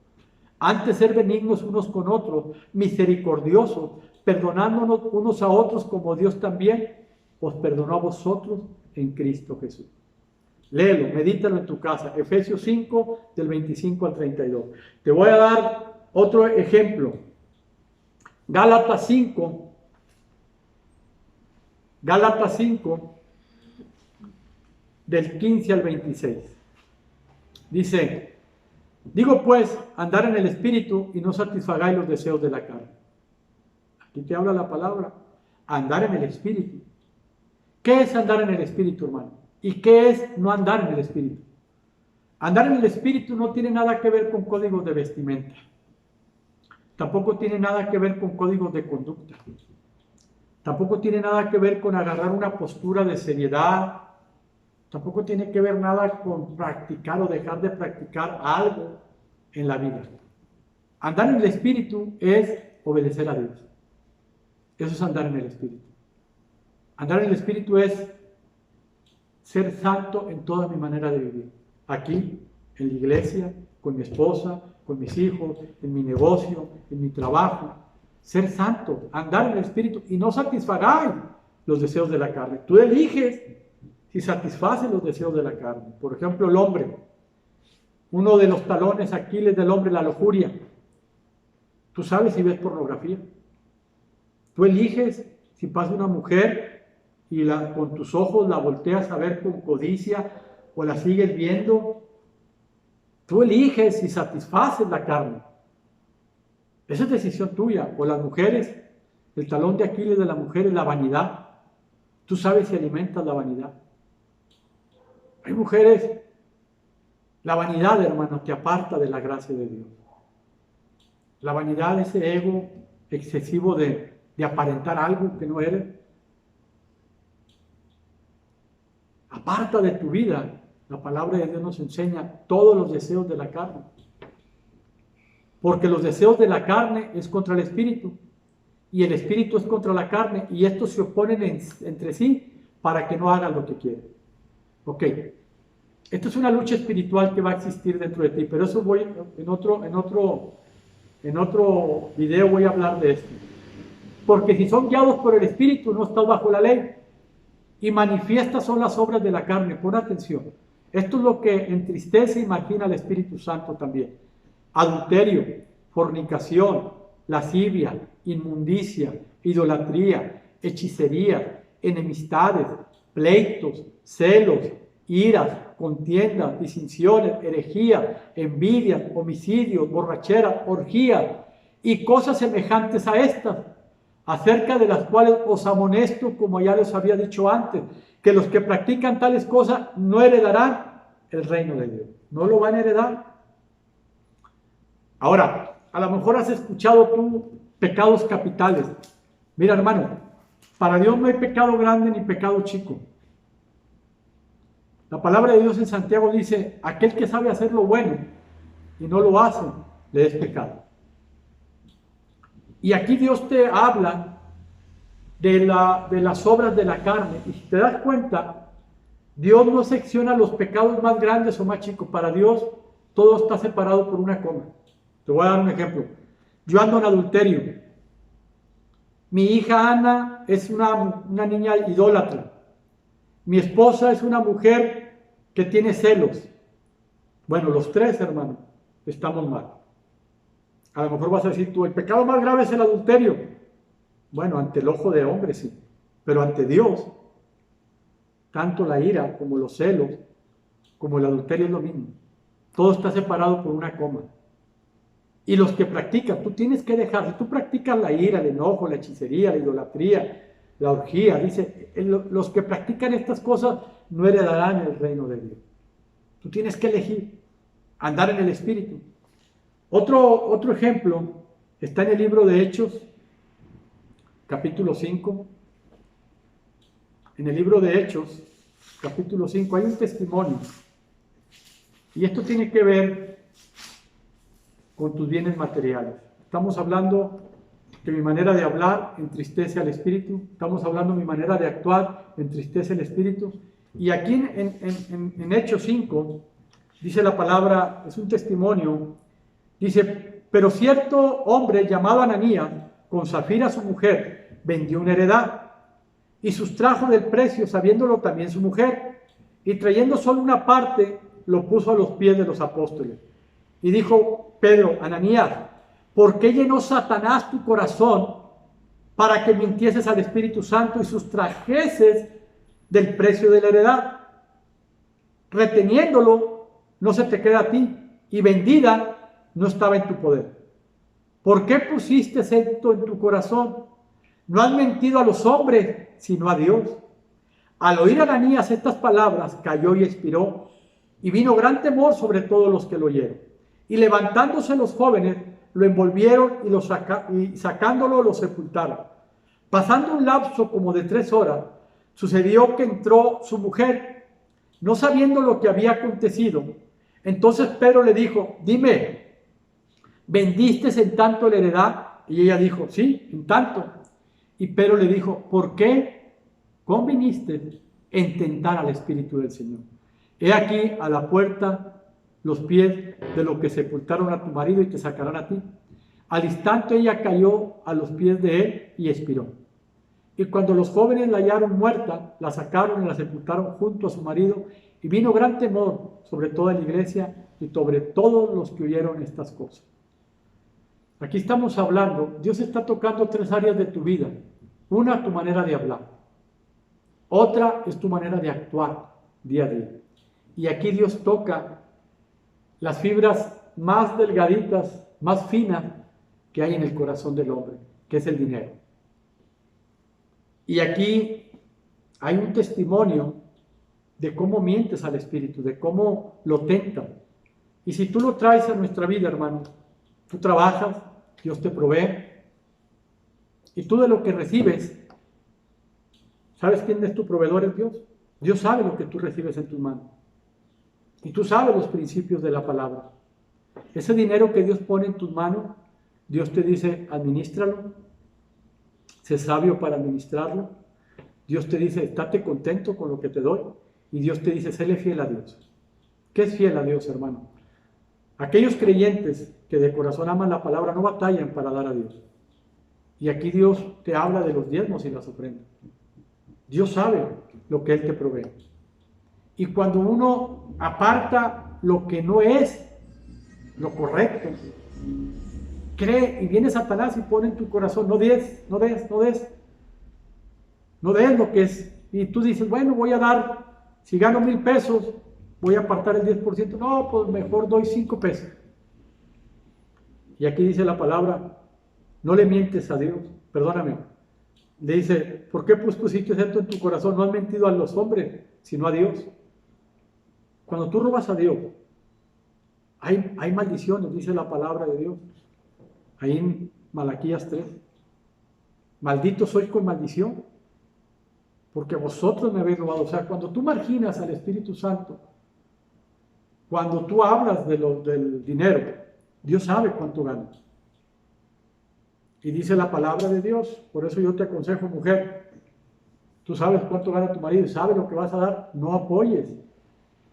Antes ser benignos unos con otros, misericordiosos, perdonándonos unos a otros como Dios también os perdonó a vosotros en Cristo Jesús. Léelo, medítalo en tu casa. Efesios 5, del 25 al 32. Te voy a dar otro ejemplo. Gálatas 5, del 15 al 26. Dice, digo pues, andar en el Espíritu y no satisfagáis los deseos de la carne. Aquí te habla la palabra, andar en el Espíritu. ¿Qué es andar en el Espíritu, hermano? ¿Y qué es no andar en el Espíritu? Andar en el Espíritu no tiene nada que ver con códigos de vestimenta. Tampoco tiene nada que ver con códigos de conducta. Tampoco tiene nada que ver con agarrar una postura de seriedad. Tampoco tiene que ver nada con practicar o dejar de practicar algo en la vida. Andar en el Espíritu es obedecer a Dios. Eso es andar en el Espíritu. Andar en el Espíritu es ser santo en toda mi manera de vivir. Aquí, en la iglesia, con mi esposa, con mis hijos, en mi negocio, en mi trabajo. Ser santo, andar en el Espíritu y no satisfagáis los deseos de la carne. Tú eliges si satisfaces los deseos de la carne. Por ejemplo, el hombre. Uno de los talones Aquiles del hombre, la lujuria. Tú sabes si ves pornografía. Tú eliges si pasa una mujer y con tus ojos la volteas a ver con codicia o la sigues viendo. Tú eliges si satisfaces la carne. Esa es decisión tuya. O las mujeres, el talón de Aquiles de la mujer es la vanidad. Tú sabes si alimentas la vanidad. Hay mujeres, la vanidad, hermano, te aparta de la gracia de Dios. La vanidad, ese ego excesivo de aparentar algo que no eres, aparta de tu vida. La palabra de Dios nos enseña todos los deseos de la carne. Porque los deseos de la carne es contra el Espíritu. Y el Espíritu es contra la carne. Y estos se oponen entre sí para que no hagan lo que quieren. Ok. Esto es una lucha espiritual que va a existir dentro de ti. Pero eso voy en otro video voy a hablar de esto. Porque si son guiados por el Espíritu, no estás bajo la ley. Y manifiestas son las obras de la carne. Pon atención. Esto es lo que entristece y margina al Espíritu Santo también. Adulterio, fornicación, lascivia, inmundicia, idolatría, hechicería, enemistades, pleitos, celos, iras, contiendas, disensiones, herejía, envidias, homicidios, borracheras, orgías y cosas semejantes a estas, acerca de las cuales os amonesto, como ya les había dicho antes, que los que practican tales cosas no heredarán el reino de Dios. No lo van a heredar. Ahora, a lo mejor has escuchado tú pecados capitales. Mira, hermano, para Dios no hay pecado grande ni pecado chico. La palabra de Dios en Santiago dice, aquel que sabe hacer lo bueno y no lo hace, le es pecado. Y aquí Dios te habla de las obras de la carne. Y si te das cuenta, Dios no secciona los pecados más grandes o más chicos. Para Dios todo está separado por una coma. Te voy a dar un ejemplo. Yo ando en adulterio. Mi hija Ana es una niña idólatra. Mi esposa es una mujer que tiene celos. Bueno, los tres, hermano, estamos mal. A lo mejor vas a decir tú, el pecado más grave es el adulterio. Bueno, ante el ojo de hombre sí, pero ante Dios, tanto la ira como los celos, como el adulterio es lo mismo. Todo está separado por una coma. Y los que practican, tú tienes que dejar, si tú practicas la ira, el enojo, la hechicería, la idolatría, la orgía, dice, los que practican estas cosas no heredarán el reino de Dios. Tú tienes que elegir, andar en el Espíritu. Otro ejemplo está en el libro de Hechos, capítulo 5. En el libro de Hechos, capítulo 5, hay un testimonio. Y esto tiene que ver con tus bienes materiales. Estamos hablando que mi manera de hablar entristece al Espíritu. Estamos hablando de mi manera de actuar entristece al Espíritu. Y aquí en Hechos 5, dice la palabra, es un testimonio. Dice, pero cierto hombre llamado Ananías, con Safira su mujer, vendió una heredad y sustrajo del precio, sabiéndolo también su mujer, y trayendo solo una parte, lo puso a los pies de los apóstoles. Y dijo Pedro: Ananías, ¿por qué llenó Satanás tu corazón para que mintieses al Espíritu Santo y sustrajeses del precio de la heredad? Reteniéndolo, no se te queda a ti, y vendida, no estaba en tu poder. ¿Por qué pusiste esto en tu corazón? No has mentido a los hombres, sino a Dios. Al oír Ananías estas palabras, cayó y expiró, y vino gran temor sobre todos los que lo oyeron. Y levantándose los jóvenes, lo envolvieron y sacándolo lo sepultaron. Pasando un lapso como de 3 horas, sucedió que entró su mujer, no sabiendo lo que había acontecido. Entonces Pedro le dijo: dime, ¿vendiste en tanto la heredad? Y ella dijo: sí, en tanto. Y Pedro le dijo: ¿por qué conviniste en tentar al Espíritu del Señor? He aquí a la puerta los pies de los que sepultaron a tu marido y te sacarán a ti. Al instante ella cayó a los pies de él y expiró. Y cuando los jóvenes la hallaron muerta, la sacaron y la sepultaron junto a su marido, y vino gran temor sobre toda la iglesia y sobre todos los que oyeron estas cosas. Aquí estamos hablando, Dios está tocando 3 áreas de tu vida. Una, tu manera de hablar. Otra es tu manera de actuar día a día. Y aquí Dios toca las fibras más delgaditas, más finas que hay en el corazón del hombre, que es el dinero. Y aquí hay un testimonio de cómo mientes al Espíritu, de cómo lo tentan. Y si tú lo traes a nuestra vida, hermano, tú trabajas, Dios te provee, y tú de lo que recibes, ¿sabes quién es tu proveedor? Es Dios. Dios sabe lo que tú recibes en tus manos. Y tú sabes los principios de la palabra. Ese dinero que Dios pone en tus manos, Dios te dice: administralo, sé sabio para administrarlo. Dios te dice: estate contento con lo que te doy. Y Dios te dice: séle fiel a Dios. ¿Qué es fiel a Dios, hermano? Aquellos creyentes que de corazón aman la palabra no batallan para dar a Dios. Y aquí Dios te habla de los diezmos y las ofrendas. Dios sabe lo que Él te provee. Y cuando uno aparta lo que no es lo correcto, cree, y viene Satanás y pone en tu corazón: no des, no des, no des. No des lo que es. Y tú dices: bueno, voy a dar, si gano 1,000 pesos, voy a apartar el 10%. No, pues mejor doy 5 pesos. Y aquí dice la palabra: no le mientes a Dios, perdóname. Le dice: ¿por qué pusiste esto en tu corazón? No has mentido a los hombres, sino a Dios. Cuando tú robas a Dios, hay maldiciones, dice la palabra de Dios. Ahí en Malaquías 3. Malditos sois con maldición, porque vosotros me habéis robado. O sea, cuando tú marginas al Espíritu Santo, cuando tú hablas del dinero, Dios sabe cuánto ganas. Y dice la palabra de Dios, por eso yo te aconsejo, mujer, tú sabes cuánto gana tu marido y sabes lo que vas a dar, no apoyes.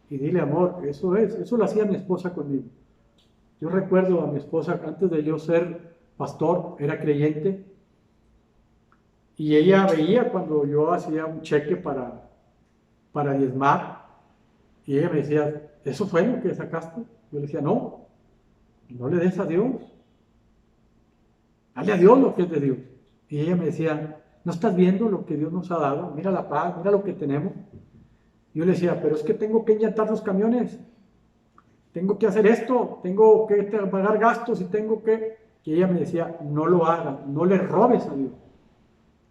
Y dile: amor, eso lo hacía mi esposa conmigo. Yo recuerdo a mi esposa, antes de yo ser pastor, era creyente, y ella veía cuando yo hacía un cheque para diezmar, y ella me decía: ¿eso fue lo que sacaste? Yo le decía: no le des a Dios. Dale a Dios lo que es de Dios. Y ella me decía: ¿no estás viendo lo que Dios nos ha dado? Mira la paz, mira lo que tenemos. Yo le decía: pero es que tengo que enllantar los camiones, tengo que hacer esto, tengo que pagar gastos y tengo que... Y ella me decía: no lo hagas, no le robes a Dios,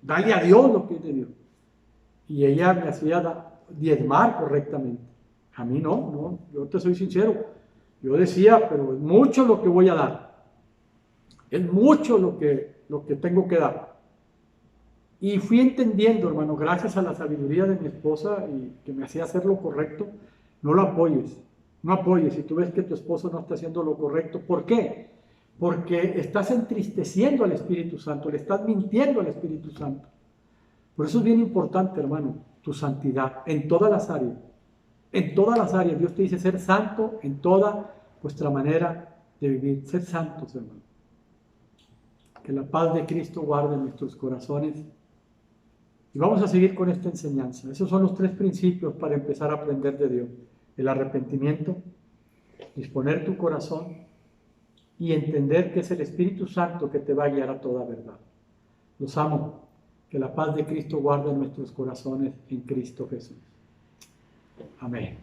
dale a Dios lo que es de Dios. Y ella me hacía diezmar correctamente. A mí no, yo te soy sincero. Yo decía: pero es mucho lo que voy a dar. Es mucho lo que tengo que dar. Y fui entendiendo, hermano, gracias a la sabiduría de mi esposa y que me hacía hacer lo correcto. No lo apoyes, no apoyes si tú ves que tu esposo no está haciendo lo correcto. ¿Por qué? Porque estás entristeciendo al Espíritu Santo, le estás mintiendo al Espíritu Santo. Por eso es bien importante, hermano, tu santidad en todas las áreas. En todas las áreas Dios te dice ser santo en toda vuestra manera de vivir. Sed santos, hermano. Que la paz de Cristo guarde nuestros corazones. Y vamos a seguir con esta enseñanza. Esos son los 3 principios para empezar a aprender de Dios. El arrepentimiento, disponer tu corazón y entender que es el Espíritu Santo que te va a guiar a toda verdad. Los amo. Que la paz de Cristo guarde nuestros corazones en Cristo Jesús. Amén.